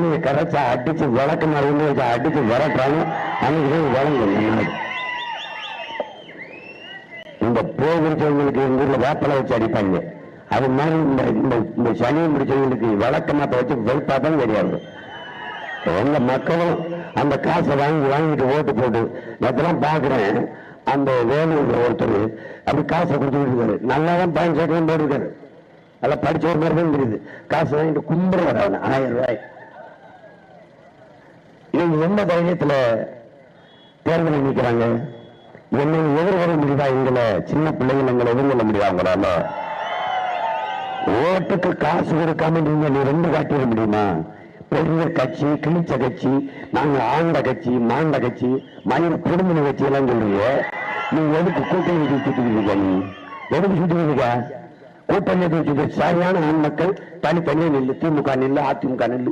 சாணியை கரைச்சா அடிச்சு விளக்கு நடந்து வச்சு அடிச்சு விரட்டுறாங்க. அன்னைக்கு வழங்கும் இந்த போகிறவங்களுக்கு எங்க ஊர்ல வேப்பலை வச்சு அடிப்பாங்க. அது மாதிரி இந்த சனியை முடிச்சவங்களுக்கு விளக்கமாத்த வச்சு வெளுப்பா தான் தெரியாது. எங்க மக்களும் அந்த காசை வாங்கிட்டு ஓட்டு போட்டு நேரத்தெல்லாம் பாக்குறேன். அந்த வேலூர் ஒருத்தர் அப்படி காசை கொடுத்துட்டு இருக்காரு. நல்லாதான் பயன் சேர்க்கலாம் போட்டிருக்காரு. நல்லா படிச்ச ஒரு மாதிரி தான் தெரியுது. காசு வாங்கிட்டு கும்பிடுவார் அவன் 1000 ரூபாய். இவங்க எந்த தைரியத்துல தேர்தலை நிற்கிறாங்க? என்ன எதிர்வர முடியுதா? எங்களை சின்ன பிள்ளைகள் எங்களை எதிர்கொள்ள முடியாது அவங்களால? ஓட்டுக்கு காசு கொடுக்காம நீங்க 2 காட்டிட முடியுமா? பெரிய கட்சி, கிழிச்ச கட்சி, நாங்க ஆண்ட கட்சி, மாண்ட கட்சி, மனித குடும்ப கட்சி எல்லாம் சொல்றீங்க. நீங்க எதுக்கு கூட்டணி சுத்திட்டு இருக்கீங்க? நீ எதுக்கு சுத்திட்டு இருக்க? கூட்டணி சரியான ஆண் மக்கள் தனித்தனியா நில்லு. திமுக நில்லு, அதிமுக நில்லு,